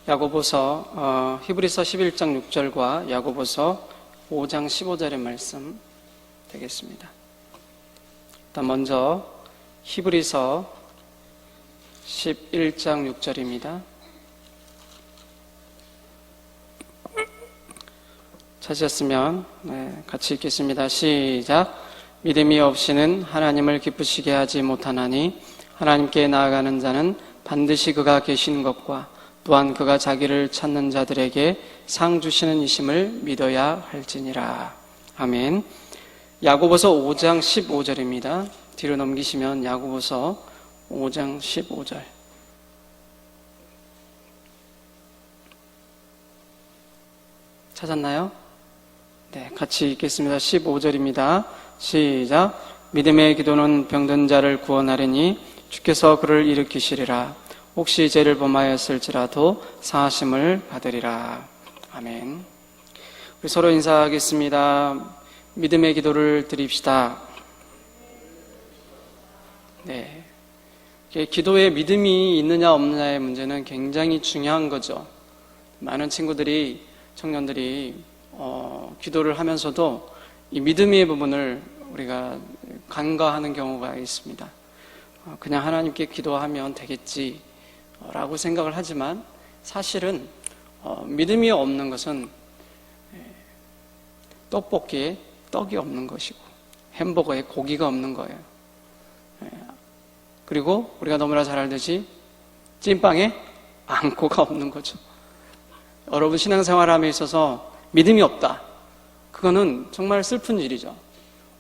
야고보서 히브리서 11장 6절과 야고보서 5장 15절의 말씀 되겠습니다. 일단 먼저 히브리서 11장 6절입니다. 찾으셨으면 같이 읽겠습니다. 시작. 믿음이 없이는 하나님을 기쁘시게 하지 못하나니 하나님께 나아가는 자는 반드시 그가 계신 것과 또한 그가 자기를 찾는 자들에게 상 주시는 이심을 믿어야 할지니라. 아멘. 야고보서 5장 15절입니다. 뒤로 넘기시면 야고보서 5장 15절. 찾았나요? 네, 같이 읽겠습니다. 15절입니다. 시작. 믿음의 기도는 병든 자를 구원하리니 주께서 그를 일으키시리라. 혹시 죄를 범하였을지라도 사하심을 받으리라. 아멘. 우리 서로 인사하겠습니다. 믿음의 기도를 드립시다. 네. 기도에 믿음이 있느냐 없느냐의 문제는 굉장히 중요한 거죠. 많은 친구들이, 청년들이 기도를 하면서도 이 믿음의 부분을 우리가 간과하는 경우가 있습니다. 그냥 하나님께 기도하면 되겠지 라고 생각을 하지만 사실은 믿음이 없는 것은 떡볶이에 떡이 없는 것이고 햄버거에 고기가 없는 거예요. 그리고 우리가 너무나 잘 알듯이 찐빵에 앙코가 없는 거죠. 여러분 신앙생활함에 있어서 믿음이 없다. 그거는 정말 슬픈 일이죠.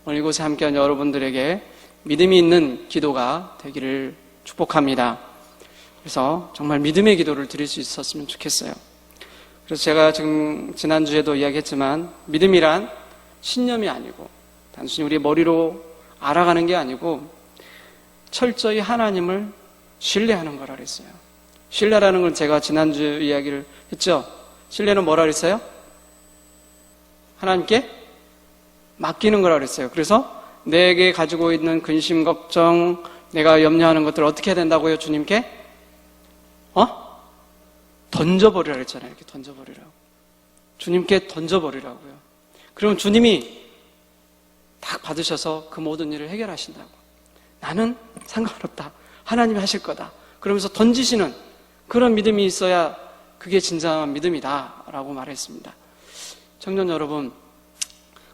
오늘 이곳에 함께한 여러분들에게 믿음이 있는 기도가 되기를 축복합니다. 그래서 정말 믿음의 기도를 드릴 수 있었으면 좋겠어요. 그래서 제가 지난주에도 이야기했지만 믿음이란 신념이 아니고 단순히 우리 머리로 알아가는 게 아니고 철저히 하나님을 신뢰하는 거라 그랬어요. 신뢰라는 건 제가 지난주 이야기를 했죠. 신뢰는 뭐라 그랬어요? 하나님께 맡기는 거라 그랬어요. 그래서 내게 가지고 있는 근심, 걱정, 내가 염려하는 것들을 어떻게 해야 된다고요? 주님께? 던져버리라 그랬잖아요. 이렇게 던져버리라고. 주님께 던져버리라고요. 그럼 주님이 딱 받으셔서 그 모든 일을 해결하신다고. 나는 상관없다. 하나님이 하실 거다. 그러면서 던지시는 그런 믿음이 있어야 그게 진정한 믿음이다 라고 말했습니다. 청년 여러분,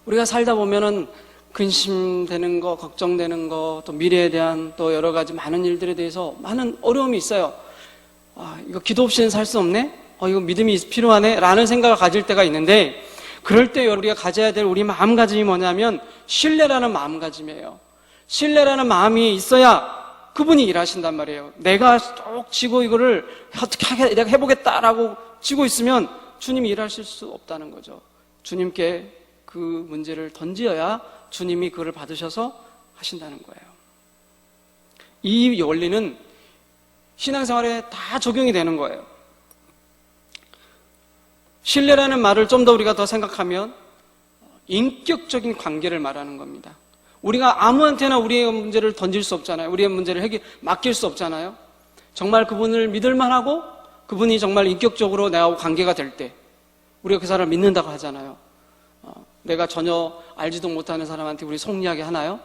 우리가 살다 보면은 근심되는 거, 걱정되는 거, 또 미래에 대한 또 여러 가지 많은 일들에 대해서 많은 어려움이 있어요. 이거 기도 없이는 살 수 없네? 이거 믿음이 필요하네? 라는 생각을 가질 때가 있는데, 그럴 때 우리가 가져야 될 우리 마음가짐이 뭐냐면 신뢰라는 마음가짐이에요. 신뢰라는 마음이 있어야 그분이 일하신단 말이에요. 내가 쭉 쥐고 이거를 어떻게 내가 해보겠다라고 쥐고 있으면 주님이 일하실 수 없다는 거죠. 주님께 그 문제를 던져야 주님이 그걸 받으셔서 하신다는 거예요. 이 원리는 신앙생활에 다 적용이 되는 거예요. 신뢰라는 말을 좀 더 우리가 더 생각하면 인격적인 관계를 말하는 겁니다. 우리가 아무한테나 우리의 문제를 던질 수 없잖아요. 우리의 문제를 맡길 수 없잖아요. 정말 그분을 믿을만 하고 그분이 정말 인격적으로 나하고 관계가 될 때 우리가 그 사람을 믿는다고 하잖아요. 내가 전혀 알지도 못하는 사람한테 우리 속 이야기 하나요?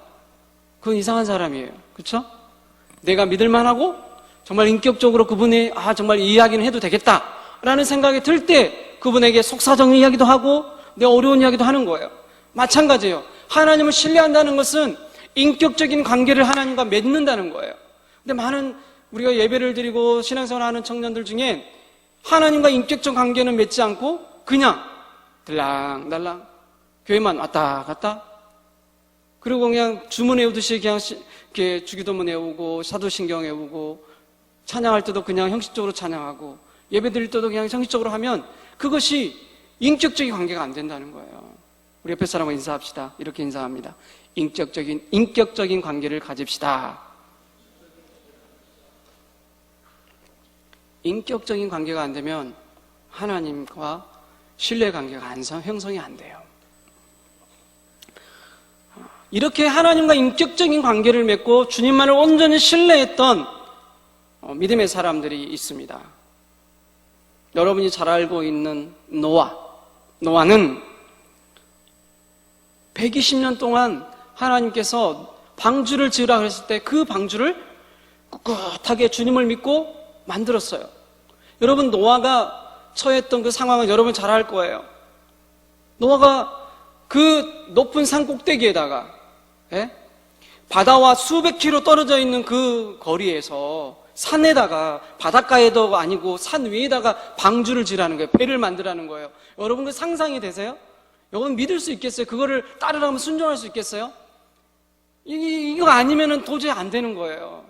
그건 이상한 사람이에요. 그렇죠? 내가 믿을만 하고 정말 인격적으로 그분이 정말 이 이야기는 해도 되겠다라는 생각이 들 때 그분에게 속사정의 이야기도 하고 내 어려운 이야기도 하는 거예요. 마찬가지예요. 하나님을 신뢰한다는 것은 인격적인 관계를 하나님과 맺는다는 거예요. 근데 많은 우리가 예배를 드리고 신앙생활을 하는 청년들 중에 하나님과 인격적 관계는 맺지 않고 그냥 들랑달랑 교회만 왔다 갔다 그리고 그냥 주문 외우듯이 그냥 이렇게 주기도문 외우고 사도신경 외우고 찬양할 때도 그냥 형식적으로 찬양하고 예배 드릴 때도 그냥 형식적으로 하면 그것이 인격적인 관계가 안 된다는 거예요. 우리 옆에 사람과 인사합시다. 이렇게 인사합니다. 인격적인 관계를 가집시다. 인격적인 관계가 안 되면 하나님과 신뢰 관계가 형성이 안 돼요. 이렇게 하나님과 인격적인 관계를 맺고 주님만을 온전히 신뢰했던 믿음의 사람들이 있습니다. 여러분이 잘 알고 있는 노아는 120년 동안 하나님께서 방주를 지으라 그랬을 때 그 방주를 꿋꿋하게 주님을 믿고 만들었어요. 여러분, 노아가 처했던 그 상황은 여러분 잘 알 거예요. 노아가 그 높은 산 꼭대기에다가 바다와 수백 킬로 떨어져 있는 그 거리에서 산에다가, 바닷가에도 아니고 산 위에다가 방주를 지라는 거예요. 배를 만들라는 거예요. 여러분, 그 상상이 되세요? 여러분 믿을 수 있겠어요? 그거를 따르라면 순종할 수 있겠어요? 이거 아니면은 도저히 안 되는 거예요.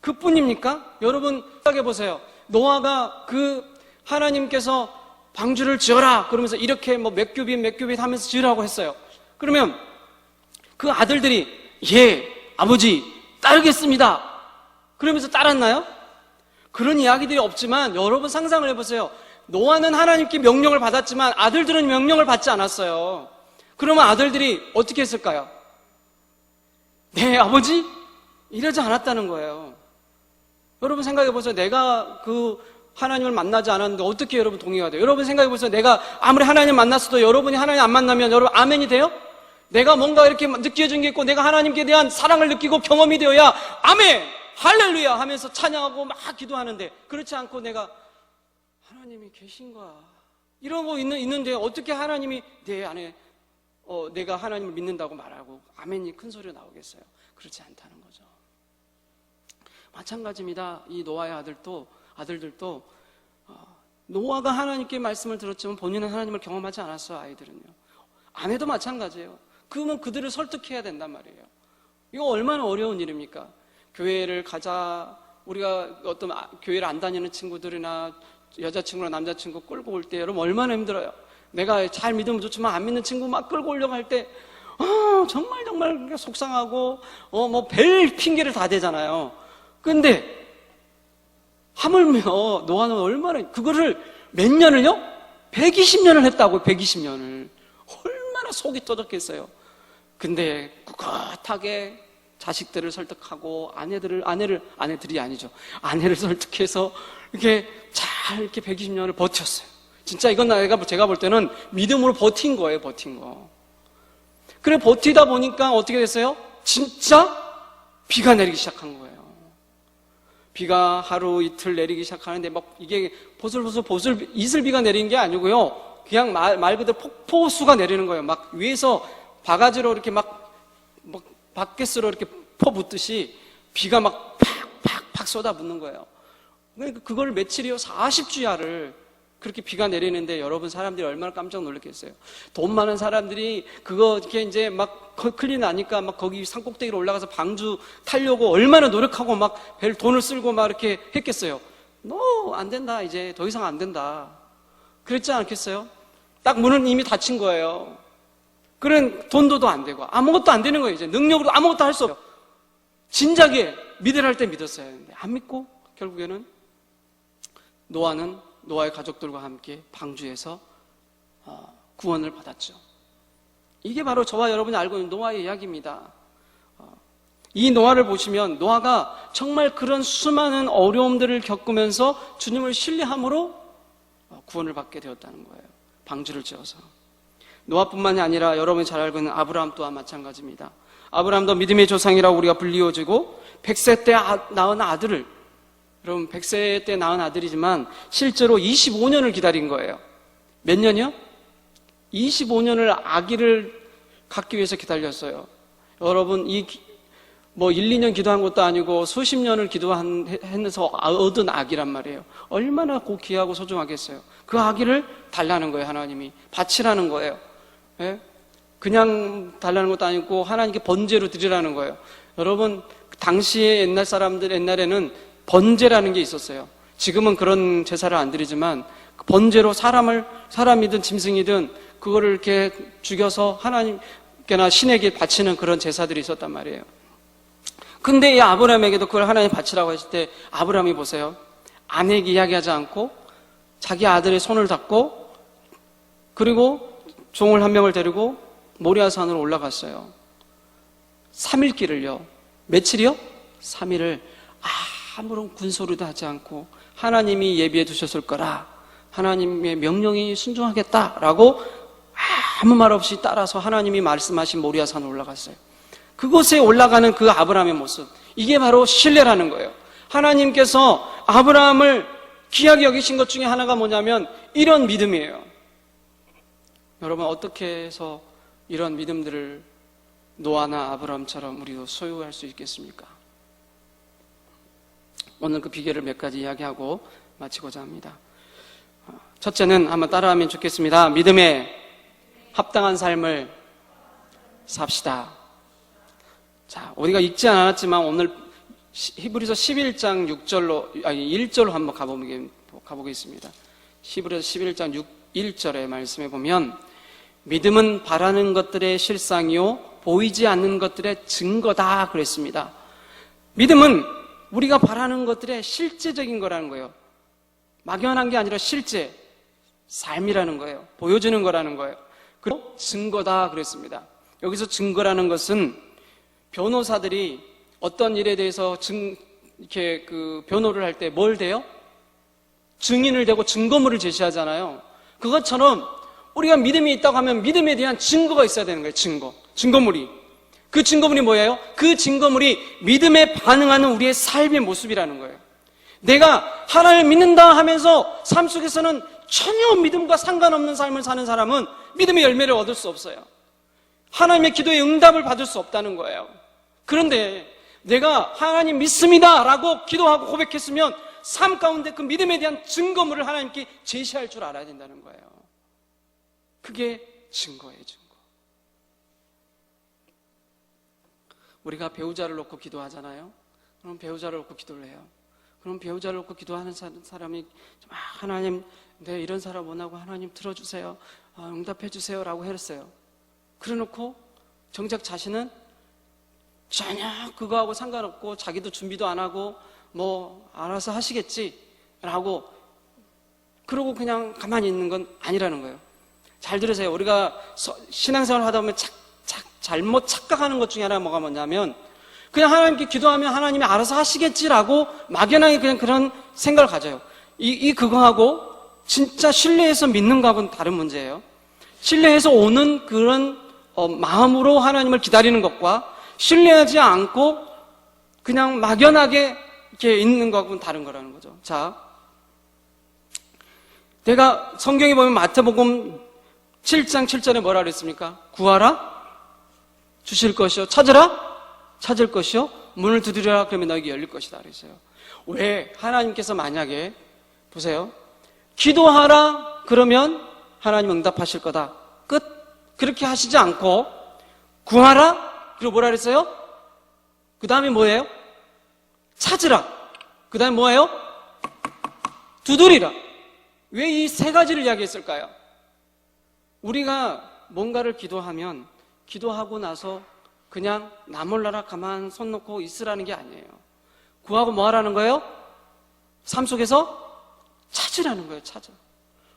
그뿐입니까? 여러분 생각해 보세요. 노아가 그 하나님께서 방주를 지어라 그러면서 이렇게 뭐 몇 규빗 하면서 지으라고 했어요. 그러면 그 아들들이 예, 아버지 따르겠습니다 그러면서 따랐나요? 그런 이야기들이 없지만 여러분 상상을 해보세요. 노아는 하나님께 명령을 받았지만 아들들은 명령을 받지 않았어요. 그러면 아들들이 어떻게 했을까요? 네, 아버지? 이러지 않았다는 거예요. 여러분 생각해 보세요. 내가 그 하나님을 만나지 않았는데 어떻게 여러분 동의가 돼요? 여러분 생각해 보세요. 내가 아무리 하나님 만났어도 여러분이 하나님 안 만나면 여러분 아멘이 돼요? 내가 뭔가 이렇게 느껴진 게 있고 내가 하나님께 대한 사랑을 느끼고 경험이 되어야 아멘! 할렐루야! 하면서 찬양하고 막 기도하는데 그렇지 않고 내가 하나님이 계신가? 이러고 있는데 어떻게 하나님이 내 안에 내가 하나님을 믿는다고 말하고 아멘이 큰 소리로 나오겠어요? 그렇지 않다는 거죠. 마찬가지입니다. 이 노아의 아들들도 노아가 하나님께 말씀을 들었지만 본인은 하나님을 경험하지 않았어요. 아이들은요. 아내도 마찬가지예요. 그러면 그들을 설득해야 된단 말이에요. 이거 얼마나 어려운 일입니까? 교회를 가자, 우리가 어떤 교회를 안 다니는 친구들이나 여자친구나 남자친구 끌고 올 때 여러분 얼마나 힘들어요. 내가 잘 믿으면 좋지만 안 믿는 친구 막 끌고 오려고 할 때 정말 속상하고 뭐 별 핑계를 다 대잖아요. 근데 하물며 노아는 얼마나 그거를 몇 년을요? 120년을 했다고. 120년을 얼마나 속이 터졌겠어요. 근데 꿋꿋하게 자식들을 설득하고 아내들이 아니죠. 아내를 설득해서 이렇게 잘 이렇게 120년을 버텼어요. 진짜 이건 제가 볼 때는 믿음으로 버틴 거예요. 버틴 거. 그래 버티다 보니까 어떻게 됐어요? 진짜 비가 내리기 시작한 거예요. 비가 하루 이틀 내리기 시작하는데 막 이게 보슬보슬 이슬비가 내리는 게 아니고요. 그냥 말 그대로 폭포수가 내리는 거예요. 막 위에서 바가지로 이렇게 막 바켓으로 이렇게 퍼붓듯이 비가 막 팍팍팍 쏟아붓는 거예요. 그러니까 그걸 며칠이요? 40주야를 그렇게 비가 내리는데 여러분 사람들이 얼마나 깜짝 놀랐겠어요. 돈 많은 사람들이 그거 이렇게 이제 막 큰일 나니까 막 거기 산꼭대기로 올라가서 방주 타려고 얼마나 노력하고 막 별 돈을 쓸고 막 이렇게 했겠어요. 안 된다. 이제 더 이상 안 된다. 그랬지 않겠어요? 딱 문은 이미 닫힌 거예요. 그런 돈도 안 되고 아무것도 안 되는 거예요. 이제 능력으로 아무것도 할 수 없어요. 진작에 믿으라 할 때 믿었어야 했는데 안 믿고 결국에는 노아는 노아의 가족들과 함께 방주에서 구원을 받았죠. 이게 바로 저와 여러분이 알고 있는 노아의 이야기입니다. 이 노아를 보시면 노아가 정말 그런 수많은 어려움들을 겪으면서 주님을 신뢰함으로 구원을 받게 되었다는 거예요. 방주를 지어서. 노아뿐만이 아니라 여러분이 잘 알고 있는 아브라함 또한 마찬가지입니다. 아브라함도 믿음의 조상이라고 우리가 불리워지고 100세 때 낳은 아들을, 여러분 100세 때 낳은 아들이지만 실제로 25년을 기다린 거예요. 몇 년이요? 25년을 아기를 갖기 위해서 기다렸어요. 여러분 뭐 1, 2년 기도한 것도 아니고 수십 년을 기도해서 얻은 아기란 말이에요. 얼마나 귀하고 소중하겠어요. 그 아기를 달라는 거예요. 하나님이 바치라는 거예요. 예? 그냥 달라는 것도 아니고 하나님께 번제로 드리라는 거예요. 여러분 당시에 옛날에는 번제라는 게 있었어요. 지금은 그런 제사를 안 드리지만 번제로 사람이든 짐승이든 그거를 이렇게 죽여서 하나님께나 신에게 바치는 그런 제사들이 있었단 말이에요. 근데 이 아브라함에게도 그걸 하나님 바치라고 했을 때 아브라함이 보세요. 아내에게 이야기하지 않고 자기 아들의 손을 잡고 그리고 종을 한 명을 데리고 모리아산으로 올라갔어요. 3일 길을요. 며칠이요? 3일을 아무런 군소리도 하지 않고 하나님이 예비해 두셨을 거라, 하나님의 명령이 순종하겠다라고 아무 말 없이 따라서 하나님이 말씀하신 모리아산에 올라갔어요. 그곳에 올라가는 그 아브라함의 모습, 이게 바로 신뢰라는 거예요. 하나님께서 아브라함을 귀하게 여기신 것 중에 하나가 뭐냐면 이런 믿음이에요. 여러분, 어떻게 해서 이런 믿음들을 노아나 아브라함처럼 우리도 소유할 수 있겠습니까? 오늘 그 비결을 몇 가지 이야기하고 마치고자 합니다. 첫째는 한번 따라하면 좋겠습니다. 믿음에 합당한 삶을 삽시다. 자, 우리가 읽지 않았지만 오늘 히브리서 11장 1절로 한번 가보겠습니다. 히브리서 11장 1절의 말씀에 보면 믿음은 바라는 것들의 실상이요 보이지 않는 것들의 증거다 그랬습니다. 믿음은 우리가 바라는 것들의 실제적인 거라는 거예요. 막연한 게 아니라 실제 삶이라는 거예요. 보여주는 거라는 거예요. 그리고 증거다 그랬습니다. 여기서 증거라는 것은 변호사들이 어떤 일에 대해서 이렇게 변호를 할 때 뭘 대요? 증인을 대고 증거물을 제시하잖아요. 그것처럼 우리가 믿음이 있다고 하면 믿음에 대한 증거가 있어야 되는 거예요. 증거물이. 그 증거물이 뭐예요? 그 증거물이 믿음에 반응하는 우리의 삶의 모습이라는 거예요. 내가 하나님을 믿는다 하면서 삶 속에서는 전혀 믿음과 상관없는 삶을 사는 사람은 믿음의 열매를 얻을 수 없어요. 하나님의 기도에 응답을 받을 수 없다는 거예요. 그런데 내가 하나님 믿습니다 라고 기도하고 고백했으면 삶 가운데 그 믿음에 대한 증거물을 하나님께 제시할 줄 알아야 된다는 거예요. 그게 증거예요, 증거. 우리가 배우자를 놓고 기도하잖아요. 그럼 배우자를 놓고 기도를 해요. 그럼 배우자를 놓고 기도하는 사람이 하나님, 네, 이런 사람 원하고 하나님 들어주세요, 응답해 주세요 라고 했어요. 그래놓고 정작 자신은 전혀 그거하고 상관없고 자기도 준비도 안 하고 뭐 알아서 하시겠지 라고 그러고 그냥 가만히 있는 건 아니라는 거예요. 잘 들으세요. 우리가 신앙생활을 하다 보면 잘못 착각하는 것 중에 하나가 뭐냐면 그냥 하나님께 기도하면 하나님이 알아서 하시겠지라고 막연하게 그냥 그런 생각을 가져요. 그거하고 진짜 신뢰해서 믿는 거하고는 다른 문제예요. 신뢰해서 오는 그런 마음으로 하나님을 기다리는 것과 신뢰하지 않고 그냥 막연하게 이렇게 있는 거하고는 다른 거라는 거죠. 자, 내가 성경에 보면 마태복음 7장 7절에 뭐라 그랬습니까? 구하라 주실 것이요, 찾으라 찾을 것이요, 문을 두드려라 그러면 너에게 열릴 것이다 그랬어요. 왜? 하나님께서 만약에 보세요, 기도하라 그러면 하나님 응답하실 거다, 끝. 그렇게 하시지 않고 구하라 그리고 뭐라 그랬어요? 그 다음에 뭐예요? 찾으라. 그 다음에 뭐예요? 두드리라. 왜 이 세 가지를 이야기했을까요? 우리가 뭔가를 기도하면 기도하고 나서 그냥 나 몰라라 가만 손 놓고 있으라는 게 아니에요. 구하고 뭐 하라는 거예요? 삶 속에서 찾으라는 거예요. 찾아.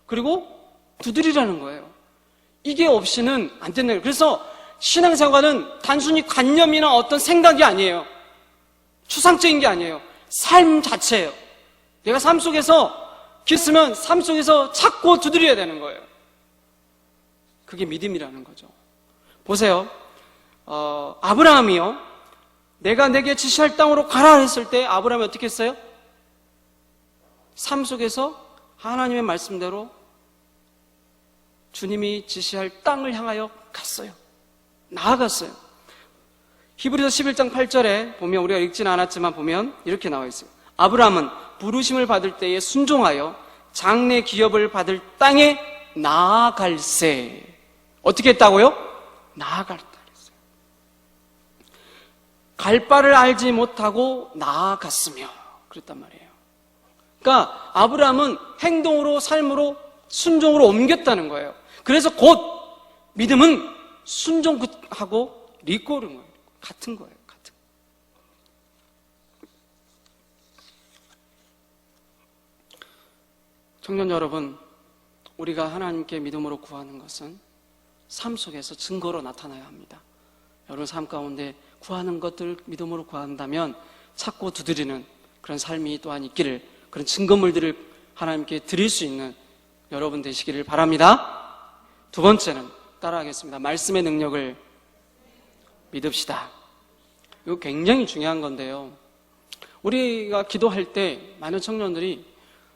그리고 두드리라는 거예요. 이게 없이는 안 된다는 거예요. 그래서 신앙생활은 단순히 관념이나 어떤 생각이 아니에요. 추상적인 게 아니에요. 삶 자체예요. 내가 삶 속에서 기도했으면 삶 속에서 찾고 두드려야 되는 거예요. 그게 믿음이라는 거죠. 보세요. 아브라함이요, 내가 내게 지시할 땅으로 가라 했을 때 아브라함이 어떻게 했어요? 삶 속에서 하나님의 말씀대로 주님이 지시할 땅을 향하여 갔어요. 나아갔어요. 히브리서 11장 8절에 보면, 우리가 읽지는 않았지만 보면 이렇게 나와 있어요. 아브라함은 부르심을 받을 때에 순종하여 장래 기업을 받을 땅에 나아갈세. 어떻게 했다고요? 나아갔다 그랬어요. 갈 바를 알지 못하고 나아갔으며 그랬단 말이에요. 그러니까 아브라함은 행동으로, 삶으로, 순종으로 옮겼다는 거예요. 그래서 곧 믿음은 순종하고 리꼬르는 거예요. 같은 거예요. 같은. 청년 여러분, 우리가 하나님께 믿음으로 구하는 것은 삶 속에서 증거로 나타나야 합니다. 여러분 삶 가운데 구하는 것들 믿음으로 구한다면 찾고 두드리는 그런 삶이 또한 있기를, 그런 증거물들을 하나님께 드릴 수 있는 여러분 되시기를 바랍니다. 두 번째는 따라하겠습니다. 말씀의 능력을 믿읍시다. 이거 굉장히 중요한 건데요. 우리가 기도할 때 많은 청년들이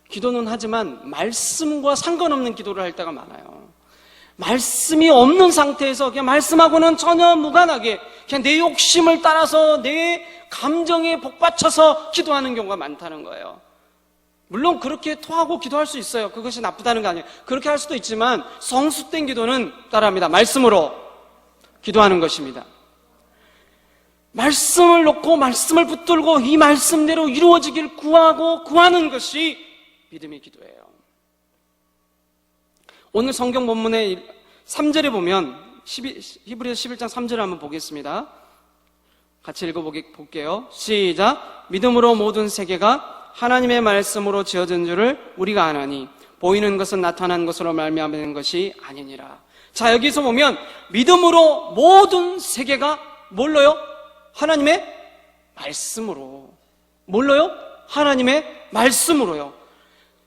기도는 하지만 말씀과 상관없는 기도를 할 때가 많아요. 말씀이 없는 상태에서 그냥 말씀하고는 전혀 무관하게 그냥 내 욕심을 따라서 내 감정에 복받쳐서 기도하는 경우가 많다는 거예요. 물론 그렇게 토하고 기도할 수 있어요. 그것이 나쁘다는 거 아니에요. 그렇게 할 수도 있지만 성숙된 기도는 따라합니다. 말씀으로 기도하는 것입니다. 말씀을 놓고 말씀을 붙들고 이 말씀대로 이루어지길 구하고 구하는 것이 믿음의 기도예요. 오늘 성경 본문의 3절에 보면 히브리서 11장 3절을 한번 보겠습니다. 같이 읽어볼게요. 시작. 믿음으로 모든 세계가 하나님의 말씀으로 지어진 줄을 우리가 아나니 보이는 것은 나타난 것으로 말미암는 것이 아니니라. 자, 여기서 보면 믿음으로 모든 세계가 뭘로요? 하나님의 말씀으로. 뭘로요? 하나님의 말씀으로요.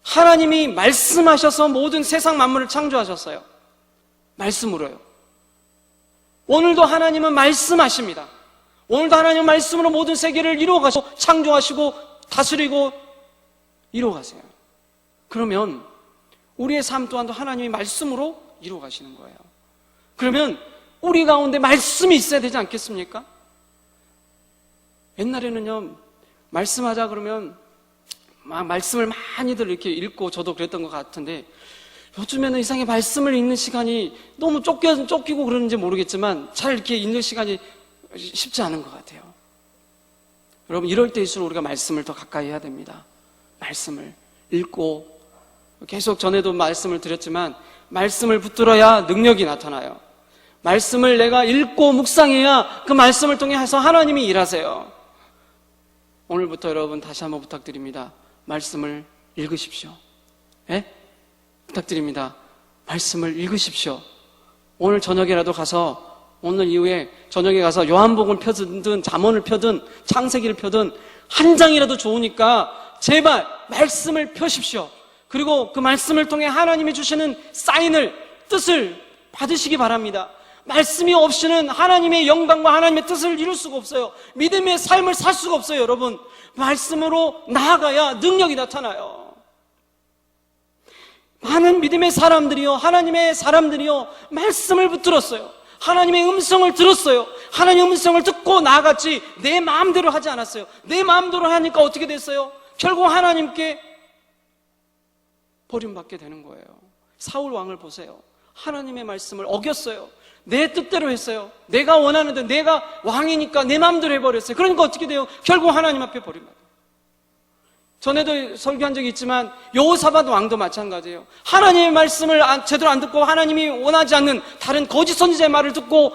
하나님이 말씀하셔서 모든 세상 만물을 창조하셨어요. 말씀으로요. 오늘도 하나님은 말씀하십니다. 오늘도 하나님은 말씀으로 모든 세계를 이루어가시고 창조하시고 다스리고 이루어가세요. 그러면 우리의 삶 또한도 하나님이 말씀으로 이루어가시는 거예요. 그러면 우리 가운데 말씀이 있어야 되지 않겠습니까? 옛날에는요, 말씀하자 그러면 막 말씀을 많이들 이렇게 읽고 저도 그랬던 것 같은데 요즘에는 이상하게 말씀을 읽는 시간이 너무 쫓기고 그러는지 모르겠지만 잘 이렇게 읽는 시간이 쉽지 않은 것 같아요. 여러분, 이럴 때일수록 우리가 말씀을 더 가까이 해야 됩니다. 말씀을 읽고 계속 전에도 말씀을 드렸지만 말씀을 붙들어야 능력이 나타나요. 말씀을 내가 읽고 묵상해야 그 말씀을 통해 해서 하나님이 일하세요. 오늘부터 여러분 다시 한번 부탁드립니다. 말씀을 읽으십시오. 예? 부탁드립니다. 말씀을 읽으십시오. 오늘 저녁에라도 가서, 오늘 이후에 저녁에 가서 요한복음을 펴든 잠언을 펴든 창세기를 펴든 한 장이라도 좋으니까 제발 말씀을 펴십시오. 그리고 그 말씀을 통해 하나님이 주시는 사인을, 뜻을 받으시기 바랍니다. 말씀이 없이는 하나님의 영광과 하나님의 뜻을 이룰 수가 없어요. 믿음의 삶을 살 수가 없어요. 여러분, 말씀으로 나아가야 능력이 나타나요. 많은 믿음의 사람들이요, 하나님의 사람들이요, 말씀을 붙들었어요. 하나님의 음성을 들었어요. 하나님의 음성을 듣고 나아갔지 내 마음대로 하지 않았어요. 내 마음대로 하니까 어떻게 됐어요? 결국 하나님께 버림받게 되는 거예요. 사울 왕을 보세요. 하나님의 말씀을 어겼어요. 내 뜻대로 했어요. 내가 원하는데 내가 왕이니까 내 마음대로 해버렸어요. 그러니까 어떻게 돼요? 결국 하나님 앞에 버림받아요. 전에도 설교한 적이 있지만 여호사밧 왕도 마찬가지예요. 하나님의 말씀을 제대로 안 듣고 하나님이 원하지 않는 다른 거짓 선지자의 말을 듣고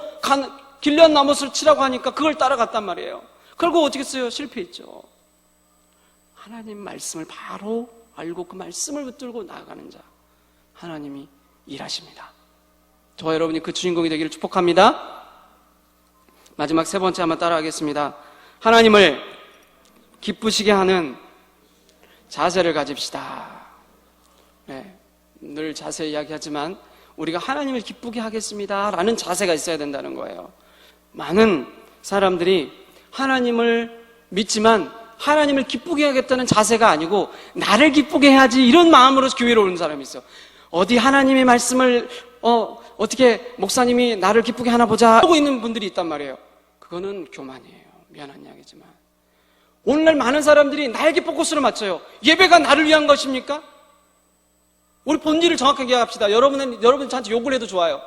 길앗 나못을 치라고 하니까 그걸 따라갔단 말이에요. 결국 어떻게 했어요? 실패했죠. 하나님 말씀을 바로 알고 그 말씀을 붙들고 나아가는 자, 하나님이 일하십니다. 저와 여러분이 그 주인공이 되기를 축복합니다. 마지막 세 번째 한번 따라하겠습니다. 하나님을 기쁘시게 하는 자세를 가집시다. 네, 늘 자세 이야기하지만 우리가 하나님을 기쁘게 하겠습니다 라는 자세가 있어야 된다는 거예요. 많은 사람들이 하나님을 믿지만 하나님을 기쁘게 하겠다는 자세가 아니고 나를 기쁘게 해야지 이런 마음으로 교회로 오는 사람이 있어요. 어디 하나님의 말씀을 어떻게 목사님이 나를 기쁘게 하나 보자 하고 있는 분들이 있단 말이에요. 그거는 교만이에요. 미안한 이야기지만 오늘날 많은 사람들이 나에게 포커스를 맞춰요. 예배가 나를 위한 것입니까? 우리 본질을 정확하게 이야기합시다. 여러분 저한테 욕을 해도 좋아요.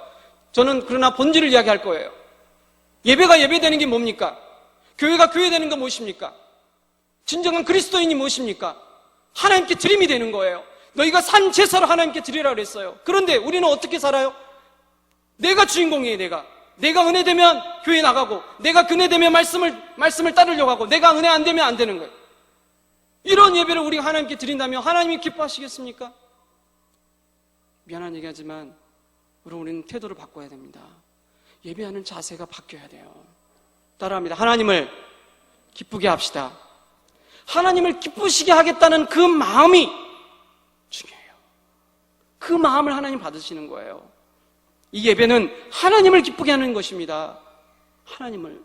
저는 그러나 본질을 이야기할 거예요. 예배가 예배되는 게 뭡니까? 교회가 교회되는 건 무엇입니까? 진정한 그리스도인이 무엇입니까? 하나님께 드림이 되는 거예요. 너희가 산 제사로 하나님께 드리라 그랬어요. 그런데 우리는 어떻게 살아요? 내가 주인공이에요. 내가 은혜 되면 교회 나가고, 내가 은혜 되면 말씀을 따르려고 하고, 내가 은혜 안 되면 안 되는 거예요. 이런 예배를 우리가 하나님께 드린다면 하나님이 기뻐하시겠습니까? 미안한 얘기하지만 우리는 태도를 바꿔야 됩니다. 예배하는 자세가 바뀌어야 돼요. 따라합니다. 하나님을 기쁘게 합시다. 하나님을 기쁘시게 하겠다는 그 마음이 중요해요. 그 마음을 하나님 받으시는 거예요. 이 예배는 하나님을 기쁘게 하는 것입니다. 하나님을.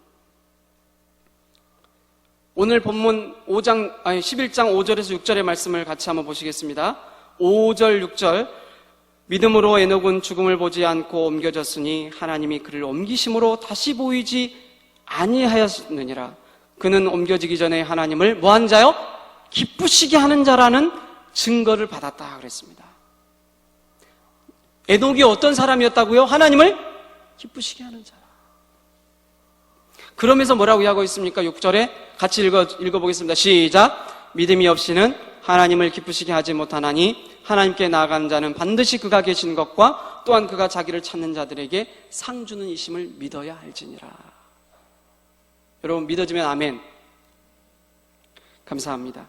오늘 본문 11장 5절에서 6절의 말씀을 같이 한번 보시겠습니다. 5절 6절. 믿음으로 에녹은 죽음을 보지 않고 옮겨졌으니 하나님이 그를 옮기심으로 다시 보이지 아니하였느니라. 그는 옮겨지기 전에 하나님을 뭐한 자요? 기쁘시게 하는 자라는 증거를 받았다 그랬습니다. 에녹이 어떤 사람이었다고요? 하나님을 기쁘시게 하는 자라. 그러면서 뭐라고 하고 있습니까? 6절에 같이 읽어보겠습니다. 시작. 믿음이 없이는 하나님을 기쁘시게 하지 못하나니 하나님께 나아가는 자는 반드시 그가 계신 것과 또한 그가 자기를 찾는 자들에게 상 주는 이심을 믿어야 할지니라. 여러분 믿어지면 아멘. 감사합니다.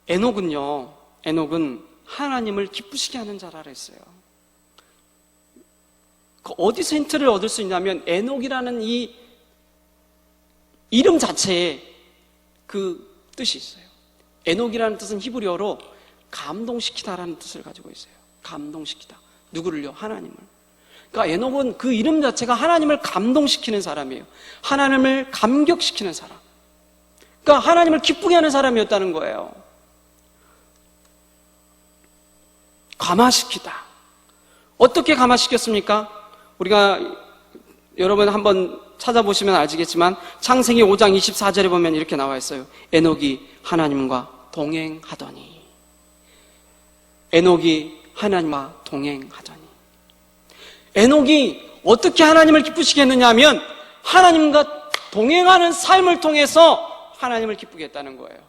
에녹은 하나님을 기쁘시게 하는 자라 그랬어요. 어디서 힌트를 얻을 수 있냐면 에녹이라는 이 이름 자체에 그 뜻이 있어요. 에녹이라는 뜻은 히브리어로 감동시키다라는 뜻을 가지고 있어요. 감동시키다. 누구를요? 하나님을. 그러니까 에녹은 그 이름 자체가 하나님을 감동시키는 사람이에요. 하나님을 감격시키는 사람. 그러니까 하나님을 기쁘게 하는 사람이었다는 거예요. 감화시키다. 어떻게 감화시켰습니까? 우리가 여러분 한번 찾아보시면 아시겠지만 창세기 5장 24절에 보면 이렇게 나와 있어요. 에녹이 하나님과 동행하더니. 에녹이 하나님과 동행하더니. 에녹이 어떻게 하나님을 기쁘시게 했느냐 하면 하나님과 동행하는 삶을 통해서 하나님을 기쁘게 했다는 거예요.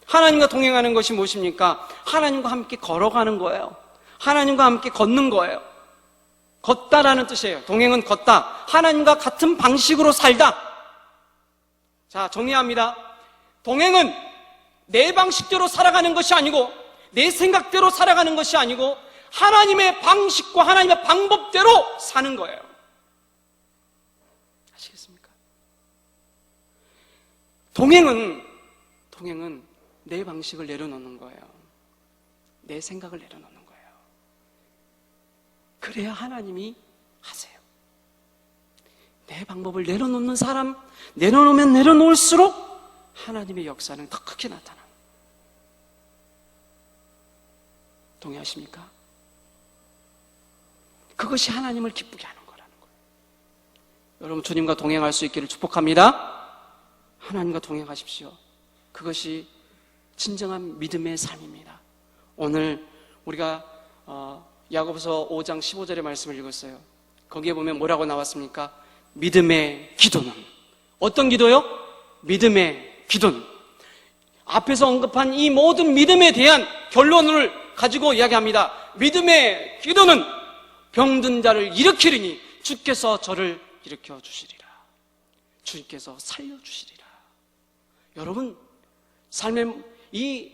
하나님과 동행하는 것이 무엇입니까? 하나님과 함께 걸어가는 거예요. 하나님과 함께 걷는 거예요. 걷다라는 뜻이에요. 동행은 걷다. 하나님과 같은 방식으로 살다. 자, 정리합니다. 동행은 내 방식대로 살아가는 것이 아니고 내 생각대로 살아가는 것이 아니고 하나님의 방식과 하나님의 방법대로 사는 거예요. 아시겠습니까? 동행은 내 방식을 내려놓는 거예요. 내 생각을 내려놓는 거예요. 그래야 하나님이 하세요. 내 방법을 내려놓는 사람, 내려놓으면 내려놓을수록 하나님의 역사는 더 크게 나타납니다. 동의하십니까? 그것이 하나님을 기쁘게 하는 거라는 거예요. 여러분 주님과 동행할 수 있기를 축복합니다. 하나님과 동행하십시오. 그것이 진정한 믿음의 삶입니다. 오늘 우리가 야고보서 5장 15절의 말씀을 읽었어요. 거기에 보면 뭐라고 나왔습니까? 믿음의 기도는 어떤 기도요? 믿음의 기도는 앞에서 언급한 이 모든 믿음에 대한 결론을 가지고 이야기합니다. 믿음의 기도는 병든 자를 일으키리니 주께서 저를 일으켜 주시리라. 주께서 살려 주시리라. 여러분 삶의 이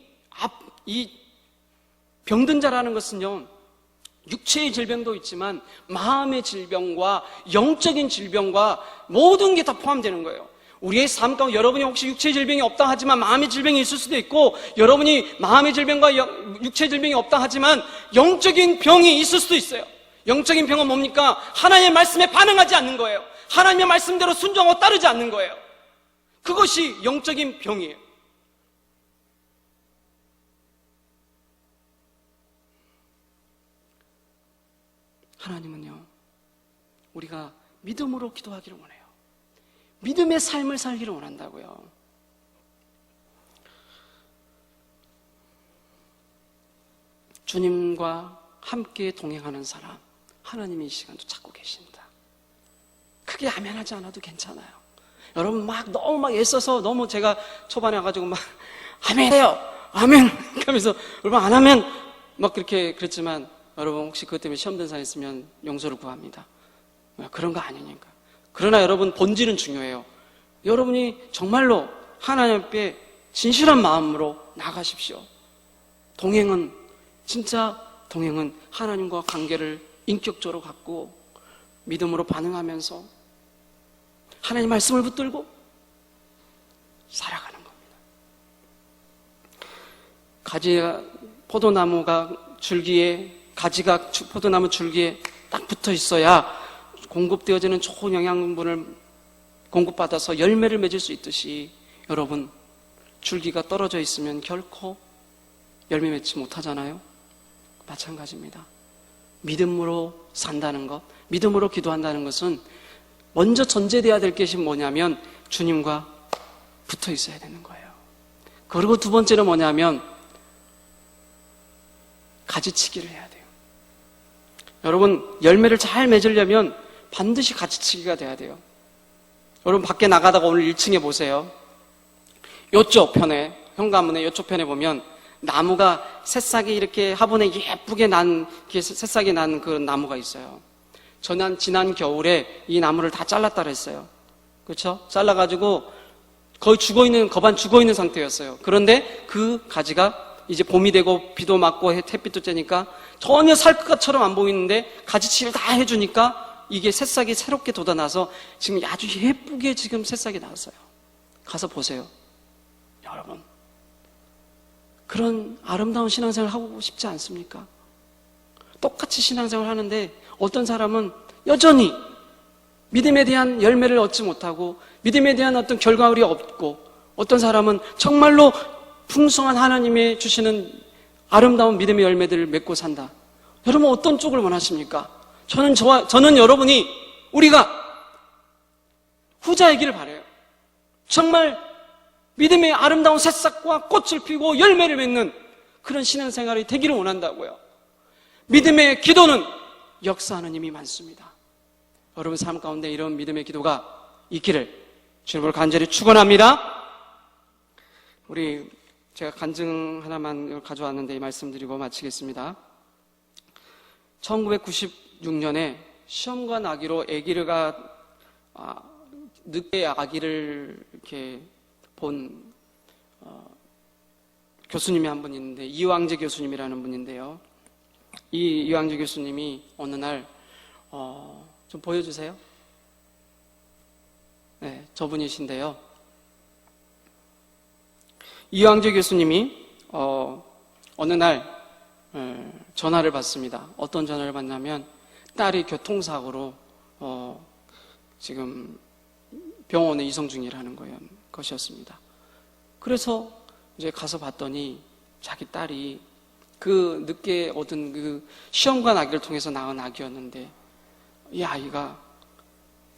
병든 자라는 것은요, 육체의 질병도 있지만 마음의 질병과 영적인 질병과 모든 게 다 포함되는 거예요. 우리의 삶 가운데 여러분이 혹시 육체의 질병이 없다 하지만 마음의 질병이 있을 수도 있고, 여러분이 마음의 질병과 육체의 질병이 없다 하지만 영적인 병이 있을 수도 있어요. 영적인 병은 뭡니까? 하나님의 말씀에 반응하지 않는 거예요. 하나님의 말씀대로 순종하고 따르지 않는 거예요. 그것이 영적인 병이에요. 하나님은요, 우리가 믿음으로 기도하기를 원해요. 믿음의 삶을 살기를 원한다고요. 주님과 함께 동행하는 사람, 하나님이 이 시간도 찾고 계십니다. 크게 아멘하지 않아도 괜찮아요. 여러분 너무 애써서 너무 제가 초반에 와가지고 아멘해요, 아멘 하면서 여러분 안 하면 그렇게 그랬지만, 여러분 혹시 그것 때문에 시험 든 사람 있으면 용서를 구합니다. 그런 거 아니니까. 그러나 여러분 본질은 중요해요. 여러분이 정말로 하나님 앞에 진실한 마음으로 나가십시오. 진짜 동행은 하나님과 관계를 인격적으로 갖고 믿음으로 반응하면서 하나님 말씀을 붙들고 살아가는 겁니다. 포도나무가 줄기에, 가지가 포도나무 줄기에 딱 붙어 있어야 공급되어지는 좋은 영양분을 공급받아서 열매를 맺을 수 있듯이, 여러분, 줄기가 떨어져 있으면 결코 열매 맺지 못하잖아요. 마찬가지입니다. 믿음으로 산다는 것, 믿음으로 기도한다는 것은 먼저 전제되어야 될 것이 뭐냐면 주님과 붙어 있어야 되는 거예요. 그리고 두 번째는 뭐냐면 가지치기를 해야 돼요. 여러분, 열매를 잘 맺으려면 반드시 가지치기가 돼야 돼요. 여러분, 밖에 나가다가 오늘 1층에 보세요. 요쪽 편에, 현관문의 요쪽 편에 보면 나무가 새싹이 이렇게 화분에 예쁘게 새싹이 난 그 나무가 있어요. 지난 겨울에 이 나무를 다 잘랐다 그랬어요. 그렇죠? 잘라가지고 거의 거반 죽어있는 상태였어요. 그런데 그 가지가 이제 봄이 되고 비도 맞고 햇빛도 쬐니까 전혀 살 것처럼 안 보이는데 가지치기를 다 해주니까 이게 새싹이 새롭게 돋아나서 지금 아주 예쁘게 지금 새싹이 나왔어요. 가서 보세요. 여러분, 그런 아름다운 신앙생활 하고 싶지 않습니까? 똑같이 신앙생활 하는데 어떤 사람은 여전히 믿음에 대한 열매를 얻지 못하고 믿음에 대한 어떤 결과물이 없고, 어떤 사람은 정말로 풍성한 하나님의 주시는 아름다운 믿음의 열매들을 맺고 산다. 여러분, 어떤 쪽을 원하십니까? 저는 여러분이, 우리가 후자이기를 바라요. 정말 믿음의 아름다운 새싹과 꽃을 피우고 열매를 맺는 그런 신앙생활이 되기를 원한다고요. 믿음의 기도는 역사하는 힘이 많습니다. 여러분 삶 가운데 이런 믿음의 기도가 있기를 주님을 간절히 축원합니다. 제가 간증 하나만 가져왔는데 이 말씀드리고 마치겠습니다. 1996년에 시험관 아기로 늦게 아기를 이렇게 본 교수님이 한 분 있는데, 이왕재 교수님이라는 분인데요. 이 이왕재 교수님이 어느 날 좀 보여주세요. 네, 저분이신데요. 이왕재 교수님이 어느 날 전화를 받습니다. 어떤 전화를 받냐면 딸이 교통사고로 지금 병원에 이송 중이라는 것이었습니다. 그래서 이제 가서 봤더니 자기 딸이 그 늦게 얻은 그 시험관 아기를 통해서 낳은 아기였는데, 이 아이가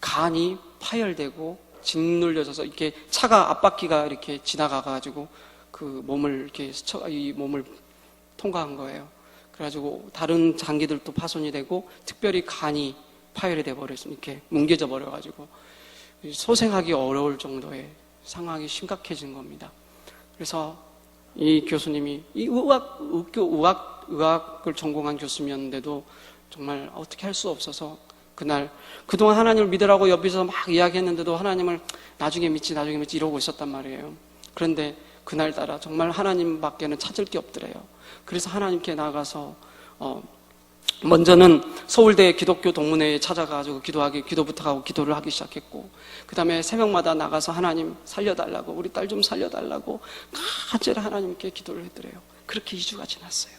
간이 파열되고 짓눌려져서 이렇게 차가 앞바퀴가 이렇게 지나가가지고 그 몸을 이렇게 이 몸을 통과한 거예요. 그래가지고 다른 장기들도 파손이 되고 특별히 간이 파열이 돼버려서 이렇게 뭉개져 버려가지고 소생하기 어려울 정도의 상황이 심각해진 겁니다. 그래서 이 교수님이 이 의학을 전공한 교수님이었는데도 정말 어떻게 할 수 없어서 그동안 하나님을 믿으라고 옆에서 막 이야기했는데도 하나님을 나중에 믿지 이러고 있었단 말이에요. 그런데 그날따라 정말 하나님밖에는 찾을 게 없더래요. 그래서 하나님께 나가서 먼저는 서울대 기독교 동문회에 찾아가지고 기도 부탁하고 기도를 하기 시작했고, 그 다음에 새벽마다 나가서 하나님 살려달라고, 우리 딸 좀 살려달라고 간절히 하나님께 기도를 했더래요. 그렇게 2주가 지났어요.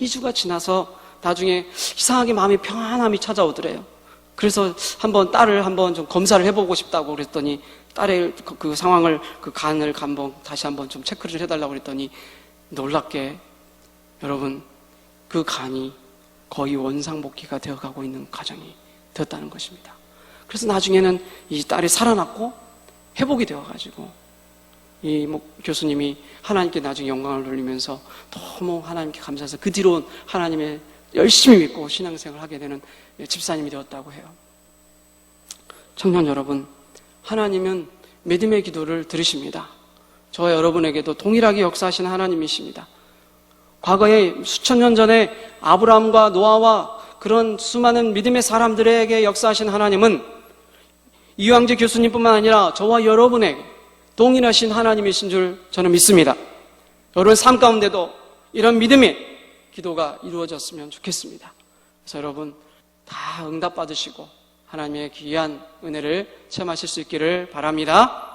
2주가 지나서 나중에 이상하게 마음이 평안함이 찾아오더래요. 그래서 딸을 한번 좀 검사를 해보고 싶다고 그랬더니, 딸의 그 상황을, 그 간을 다시 한번 좀 체크를 해달라고 그랬더니, 놀랍게 여러분, 그 간이 거의 원상복귀가 되어가고 있는 과정이 되었다는 것입니다. 그래서 나중에는 이 딸이 살아났고 회복이 되어가지고 이 교수님이 하나님께 나중에 영광을 돌리면서 너무 하나님께 감사해서 그 뒤로 하나님의 열심히 믿고 신앙생활을 하게 되는 집사님이 되었다고 해요. 청년 여러분, 하나님은 믿음의 기도를 들으십니다. 저와 여러분에게도 동일하게 역사하시는 하나님이십니다. 과거에 수천 년 전에 아브라함과 노아와 그런 수많은 믿음의 사람들에게 역사하신 하나님은 이왕재 교수님뿐만 아니라 저와 여러분에게 동일하신 하나님이신 줄 저는 믿습니다. 여러분 삶 가운데도 이런 믿음의 기도가 이루어졌으면 좋겠습니다. 그래서 여러분 다 응답받으시고 하나님의 귀한 은혜를 체험하실 수 있기를 바랍니다.